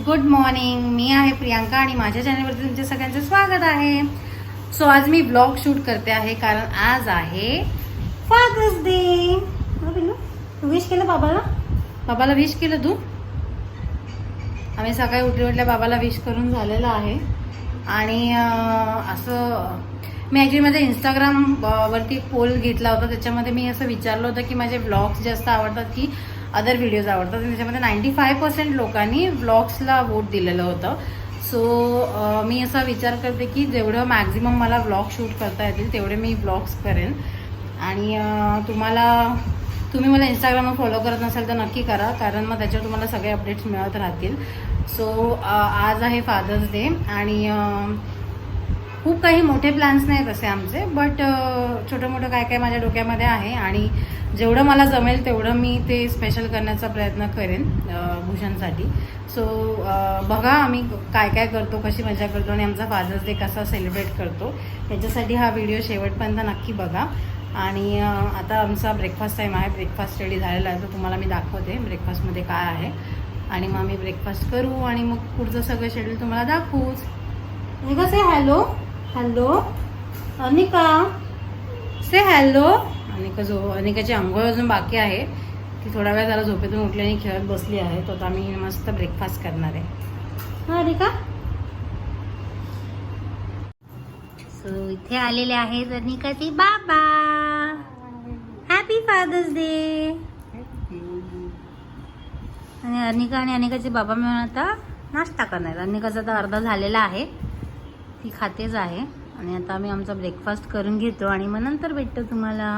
Good morning. मी आहे प्रियांका आणि माझ्या चॅनलवरती तुमच्या सगळ्यांचं स्वागत आहे. सो आज मी ब्लॉग शूट करते आहे कारण आज आहे फादर्स डे. तू विश केलं बाबाला? बाबाला विश केलं तू? आम्ही सकाळी उठल्या बाबाला विश करून झालेलं आहे. आणि असं मी ॲक्च्युली माझ्या इंस्टाग्राम वरती एक पोल घेतला होता. त्याच्यामध्ये मी असं विचारलं होतं की माझे व्लॉग्स जास्त आवडतात की अदर व्हिडिओज आवडतात. त्याच्यामध्ये 95% लोकांनी व्लॉग्सला वोट दिलेलं होतं. सो मी असा विचार करते की जेवढं मॅक्झिमम मला व्लॉग शूट करता येतील तेवढे मी व्लॉग्स करेन. आणि तुम्ही मला इंस्टाग्रामवर फॉलो करत नसाल तर नक्की करा, कारण मग त्याच्यावर तुम्हाला सगळे अपडेट्स मिळत राहतील. सो आज आहे फादर्स डे आणि खूप काही मोठे प्लॅन्स नाहीत असे आमचे, बट छोटं मोठं काय काय माझ्या डोक्यामध्ये आहे आणि जेवढं मला जमेल तेवढं मी ते स्पेशल करण्याचा प्रयत्न करेन भूषणसाठी. सो बघा आम्ही काय काय करतो, कशी मजा करतो आणि आमचा फादर्स डे कसा सेलिब्रेट करतो त्याच्यासाठी हा व्हिडिओ शेवटपर्यंत नक्की बघा. आणि आता आमचा ब्रेकफास्ट टाईम आहे. ब्रेकफास्ट रेडी झालेला आहे, तर तुम्हाला मी दाखवते ब्रेकफास्टमध्ये काय आहे. आणि मग आम्ही ब्रेकफास्ट करू आणि मग पुढचं सगळं शेड्यूल तुम्हाला दाखवूच. निका से हॅलो. हॅलो अनिका, से हॅलो. अनिकाची आंघोळ अजून बाकी आहे. ती थोडा वेळ झाला झोपेतून उठली आणि खेळत बसली आहे. तर आम्ही मस्त ब्रेकफास्ट करणार आहे. हा अनिका. सो इथे आलेले आहेत अनिकाचे बाबा. Happy Father's Day. आणि अनिकाचे बाबा मिळून आता नाश्ता करणार. अनिकाचा तर अर्धा झालेला आहे, ती खातेच आहे. आणि आता आम्ही आमचा ब्रेकफास्ट करून घेतो आणि मग नंतर भेटतो तुम्हाला.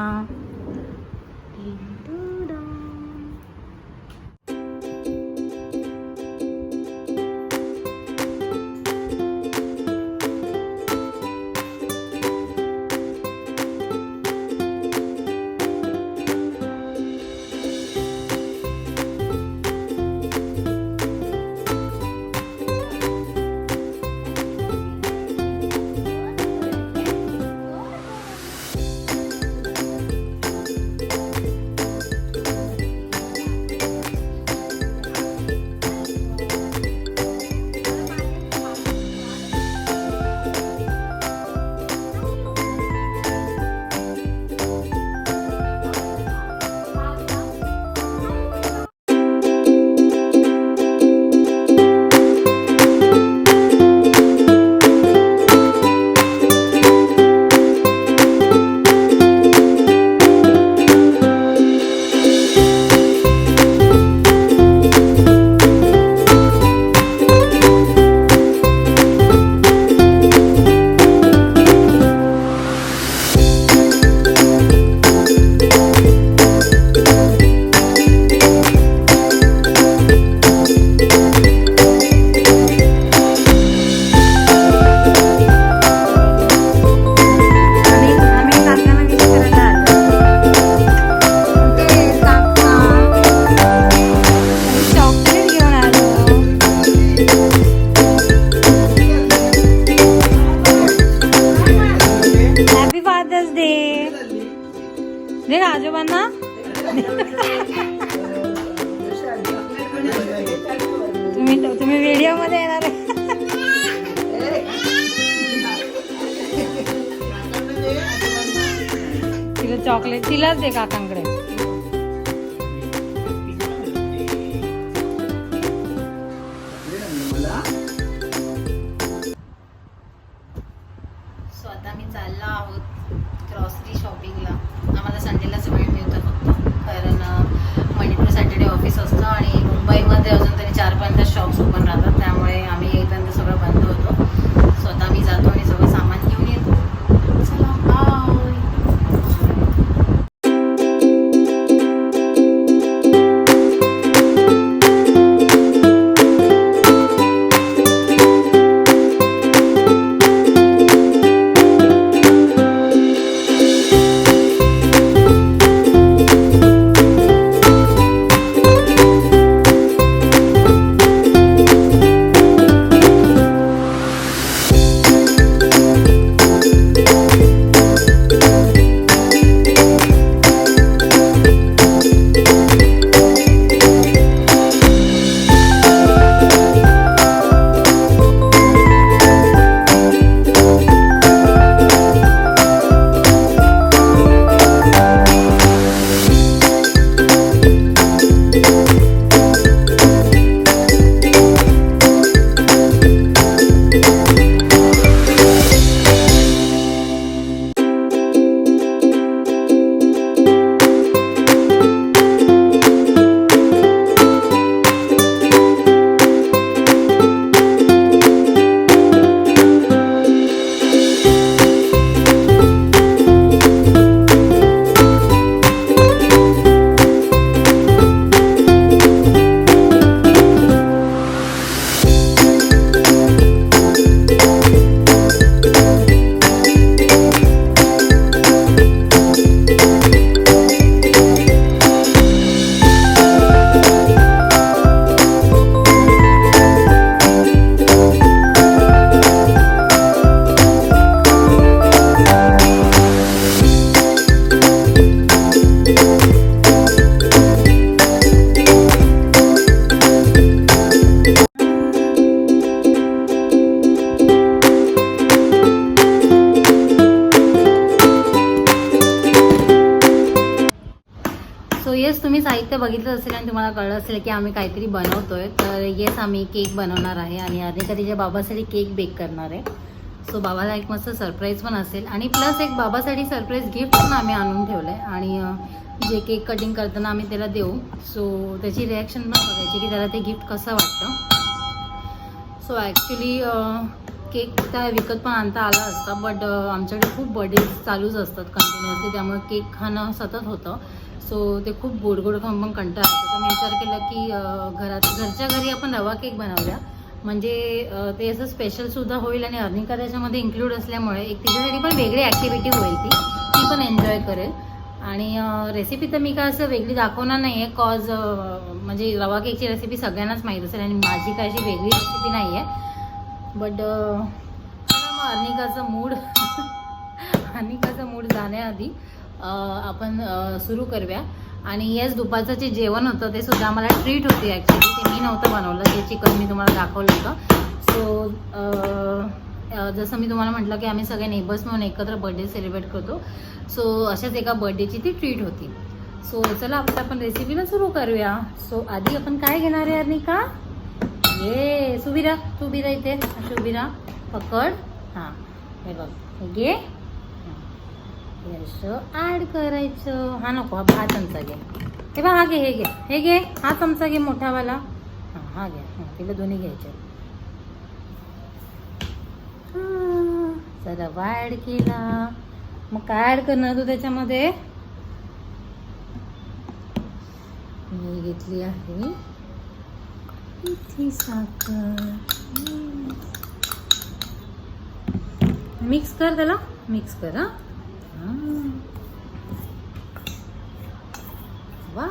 आजोबांना तुम्ही व्हिडिओ मध्ये येणार आहे. तिला चॉकलेट तिलाच दे काकांकडे. सो आता मी चाललो आहोत ग्रॉसरी शॉपिंगला. आम्हाला संडेलाच वेळ मिळतो फक्त, कारण मंडे टू सॅटर्डे ऑफिस असतं आणि मुंबईमध्ये अजून तरी 4-5 शॉप्स ओपन राहतात, त्यामुळे आम्ही येईपर्यंत सगळं बंद होतो. सो आता मी जातो आणि सगळं सामान घेऊन येतो. चला बाय. येस, तुम्ही साहित्य बघितलं असेल आणि तुम्हाला कळलं असेल की आम्ही काहीतरी बनवतोय. तर येस, आम्ही केक बनवणार आहे आणि अर्निका तिच्या बाबासाठी केक बेक करणार आहे. सो बाबाला एक मस्त सरप्राईज पण असेल आणि प्लस एक बाबासाठी सरप्राईज गिफ्ट पण आम्ही आणून ठेवलं आहे. आणि जे केक कटिंग करताना आम्ही त्याला देऊ, सो त्याची रिॲक्शन पण बघायची की त्याला ते गिफ्ट कसं वाटतं. सो ॲक्च्युली केक काय विकत पण आणता आला असता, बट आमच्याकडे खूप बर्थडे चालूच असतात कंटिन्युअसली, त्यामुळे केक खाणं सतत होतं. सो ते खूप गोड गोड खाऊन पण कंटाळा येतो. तर मी विचार केला की घरच्या घरी आपण रवा केक बनवूया, म्हणजे ते असं स्पेशलसुद्धा होईल आणि अर्निका त्याच्यामध्ये इन्क्लूड असल्यामुळे एक तिच्यासाठी पण वेगळी ॲक्टिव्हिटी होईल, ती पण एन्जॉय करेल. आणि रेसिपी तर मी काय असं वेगळी दाखवणार नाही आहे, कॉज म्हणजे रवा केकची रेसिपी सगळ्यांनाच माहीत असेल आणि माझी काय अशी वेगळी रेसिपी नाही आहे. बट मग अर्निकाचा मूड जाण्याआधी आपण सुरू करूया. आणि येस, दुपारचं जे जेवण होतं ते सुद्धा आम्हाला ट्रीट होती ॲक्च्युली. ते मी नव्हतं बनवलं, जे चिकन मी तुम्हाला दाखवलं होतं. सो जसं मी तुम्हाला म्हटलं की आम्ही सगळे नेबर्स म्हणून एकत्र बर्थडे सेलिब्रेट करतो. सो अशाच एका बर्थडेची ती ट्रीट होती. सो चला आता आपण रेसिपीला सुरू करूया. सो आधी आपण काय घेणार आहे अर्निका? ये सुबिरा, तू बिरा इथे, सुबिरा पकड. हां, हे बघ, हे घे. असं ॲड करायचं. हा नको, हा चमचा घे. हे बघ, हा घे, हे घे, हा चमचा घे मोठावाला. हां, हा घ्या. हां, तिला दोन्ही घ्यायचे. चला, रवा ॲड केला. मग काय ॲड करणार तू त्याच्यामध्ये? मी घेतली आहे इथे साखर. मिक्स कर, त्याला मिक्स कर. वाव,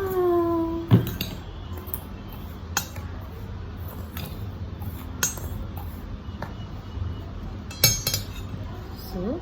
सो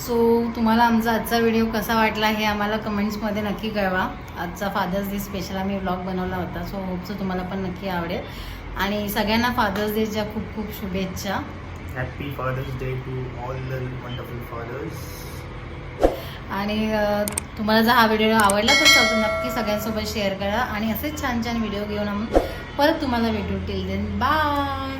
सो तुम्हाला आमचा आजचा व्हिडिओ कसा वाटला हे आम्हाला कमेंट्समध्ये नक्की कळवा. आजचा फादर्स डे स्पेशल आम्ही व्लॉग बनवला होता. सो होपचं तुम्हाला पण नक्की आवडेल. आणि सगळ्यांना फादर्स डेच्या खूप खूप शुभेच्छा. Happy Father's Day to all the wonderful fathers. आणि तुम्हाला जर हा व्हिडिओ आवडला तर नक्की सगळ्यांसोबत शेअर करा. आणि असेच छान छान व्हिडिओ घेऊन आम्ही परत तुम्हाला भेटू. Till then bye.